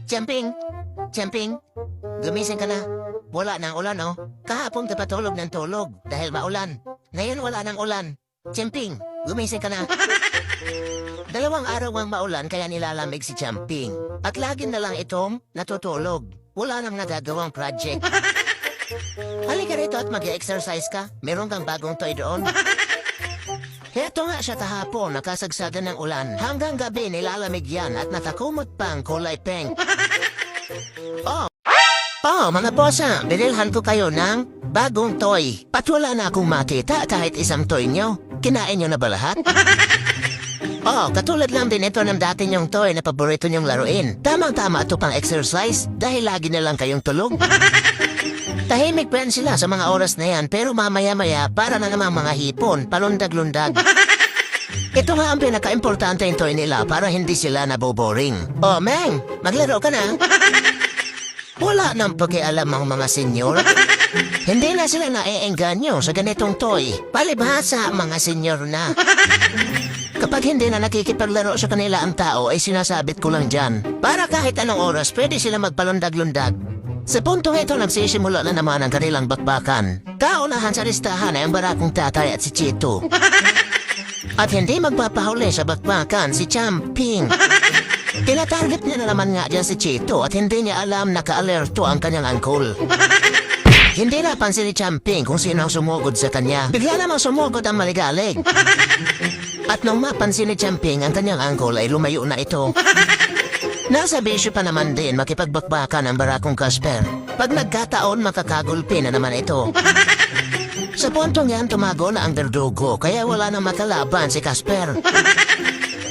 Champing! Champing! Gumising ka na. Wala nang ulan, oh. Kahapon ka patulog ng tulog dahil maulan. Ngayon wala nang ulan. Champing! Gumising ka na. 2 araw ang maulan kaya nilalamig si Champing. At lagi na lang itong natutulog. Wala nang nagagawang project. Halika rito at mag-exercise ka. Meron kang bagong toy doon. Heto nga siya kahapon, nakasagsagan ng ulan. Hanggang gabi nilalamig yan at natakumot pang kulay pink. Mga bosa, binilhan ko kayo ng bagong toy. At wala na akong makita kahit isang toy nyo. Kinain nyo na ba lahat? Katulad lang din ito ng dati nyong toy na paborito nyong laruin. Tamang-tama ito pang exercise dahil lagi na lang kayong tulog. Tahimik pa yan sila sa mga oras na yan pero mamaya-maya para na namang mga hipon, palundag-lundag. Ito nga ang pinaka-importante yung toy nila para hindi sila naboboring. Meng, maglaro ka na. Wala nang pakialam ang mga senyor. Hindi na sila naiengganyo sa ganitong toy. Palibhasa mga senyor na. Kapag hindi na nakikipaglaro sa kanila ang tao ay sinasabit ko lang dyan. Para kahit anong oras pwede sila magpalundag-lundag. Sa puntong ito nagsisimula na naman ang kanilang bakbakan. Kaunahan sa listahan ay ang barakong tatay at si Chito. At hindi magpapahuli sa bakbakan si Champing. Tinatarget niya na naman nga dyan si Chito at hindi niya alam na ka-alerto ang kanyang angkol. Hindi napansin ni Champing kung sino ang sumugod sa kanya. Bigla namang sumugod ang maligalig. At nung mapansin ni Champing ang kanyang angkol ay lumayo na ito. Nasa bisyo pa naman din makipagbakbakan ang barakong Casper. Pag nagkataon makakagulpi na naman ito. Sa puntong yan tumago na ang berdugo kaya wala nang makalaban si Casper.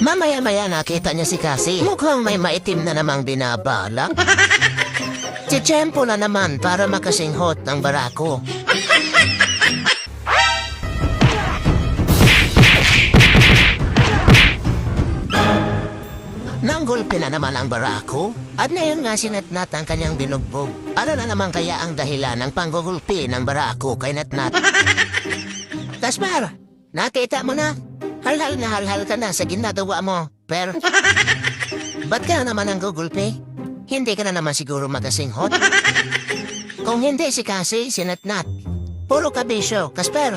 Mamaya-maya nakita niya si Cassie. Mukhang may maitim na namang binabalak. Titsempo na naman para makasinghot ng barako. Nanggulpi na naman ang barako at ngayon nga sinatnat ang kanyang binugbog. Ano na naman kaya ang dahilan ng panggugulpi ng barako kay Natnat? Casper, nakita mo na? Halhal na halhal ka na sa ginagawa mo, Per. Ba't ka naman ang gugulpi? Hindi ka na naman siguro magasinghot? Kung hindi si Cassie, si Natnat. Puro ka bisyo, Casper.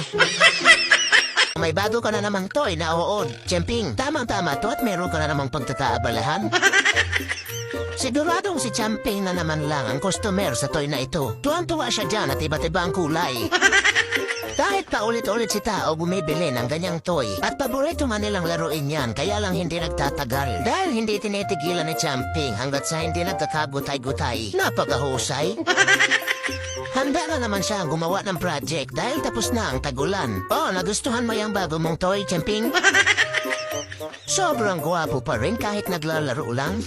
May bago ka na namang toy na uod, Champing. Tamang-tama to at meron ka na namang pagkakaabalahan. Siguradong si Champing na naman lang ang customer sa toy na ito. Tuwang-tuwa siya dyan at iba't iba ang kulay. Kahit paulit-ulit si tao bumibili ng ganyang toy at paborito nga nilang laruin yan kaya lang hindi nagtatagal. Dahil hindi tinitigilan ni Champing hanggat sa hindi nagkakagutay-gutay. Napakahusay. Handa na naman siya gumawa ng project dahil tapos na ang tagulan. Nagustuhan mo yung bago mong toy, Champing? Sobrang gwapo pa rin kahit naglalaro lang.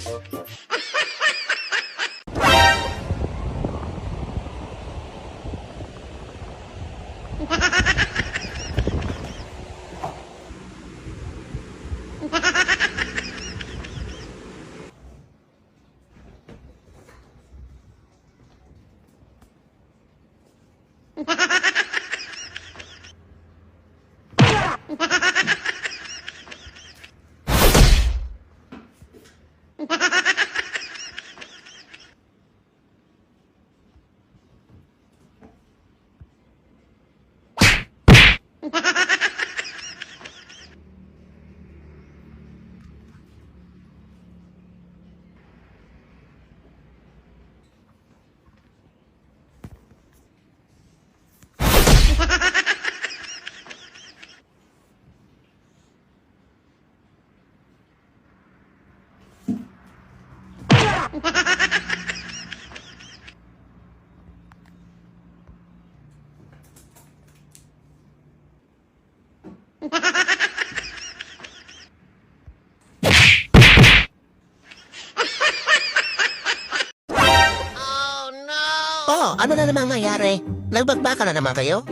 Ano na naman nangyari? Nagbagbakan na naman kayo?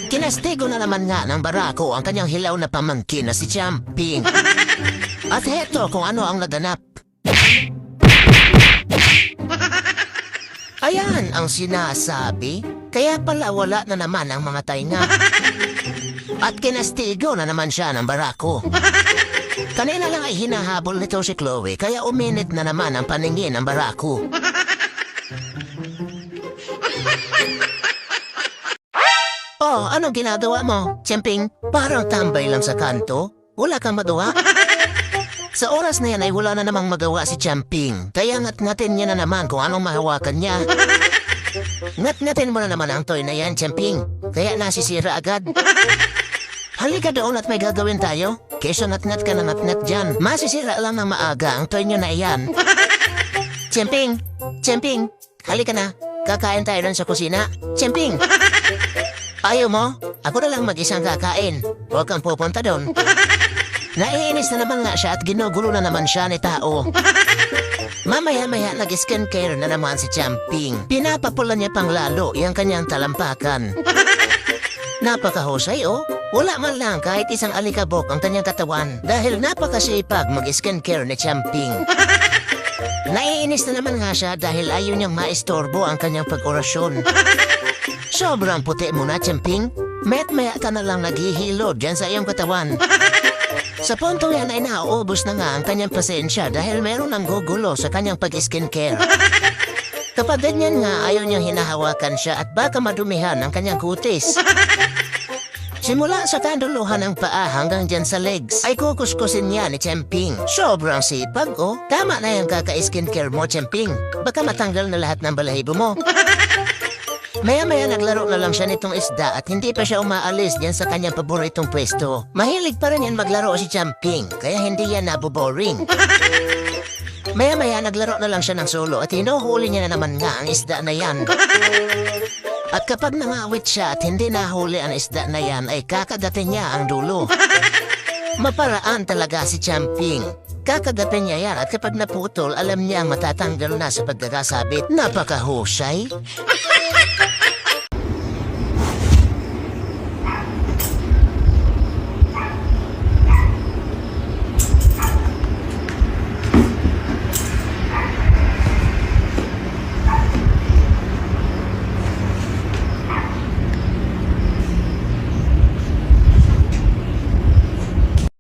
Kinastigo na naman nga ng barako ang kanyang hilaw na pamangkin na si Champing. At heto kung ano ang naganap. Ayan ang sinasabi. Kaya pala wala na naman ang mga tainga. At kinastigo na naman siya ng barako. Kanina lang ay hinahabol nito si Chloe kaya uminit na naman ang paningin ng barako. Oh, anong ginagawa mo, Chemping? Parang tambay lang sa kanto. Wala kang magawa? Sa oras na yan ay wala na namang magawa si Chemping. Kaya ngat-ngatin niya na naman kung anong mahawakan niya. Ngat-ngatin mo na naman ang toy na yan, Chemping. Kaya nasisira agad. Halika doon at may gagawin tayo. Kesa ngat-ngat ka na ngat-ngat dyan. Masisira lang ng maaga ang toy nyo na iyan. Chemping! Chemping! Halika na. Kakain tayo doon sa kusina. Chemping! Ayaw mo? Ako na lang mag-isang kakain. Huwag kang pupunta doon. Naiinis na naman nga siya at ginugulo na naman siya ni tao. Mamaya-maya nag-skincare na naman si Chemping. Pinapapula niya pang lalo yung kanyang talampakan. Napakahusay oh. Wala man lang kahit isang alikabok ang kanyang katawan dahil napakasipag mag-skincare ni Chemping. Naiinis na naman nga siya dahil ayaw niyang maistorbo ang kanyang pag-orasyon. Sobrang puti mo na, Chemping. Met-maya ka na lang naghihilo dyan sa iyong katawan. Sa punto yan ay nauubos na nga ang kanyang pasensya dahil meron ng gugulo sa kanyang pag-skincare. Kapag ganyan nga ayaw niyang hinahawakan siya at baka madumihan ang kanyang kutis. Simula sa kanduluhan ng paa hanggang dyan sa legs ay kukuskusin niya ni Chemping. Sobrang sipag oh. Tama na yung kaka-skincare mo, Chemping. Baka matanggal na lahat ng balahibo mo. Maya-maya naglaro na lang siya nitong isda at hindi pa siya umaalis dyan sa kanyang paboritong pwesto. Mahilig pa rin yan maglaro si Chemping kaya hindi yan naboboring. Maya-maya naglaro na lang siya ng solo at hinuhuli niya na naman nga ang isda na yan. At kapag nangawit siya at hindi nahuli ang isda na yan ay kakagatin niya ang dulo. Maparaan talaga si Chemping. Kakagatin niya yan at kapag naputol alam niya ang matatanggal na sa pagkakasabit. Napakahusay.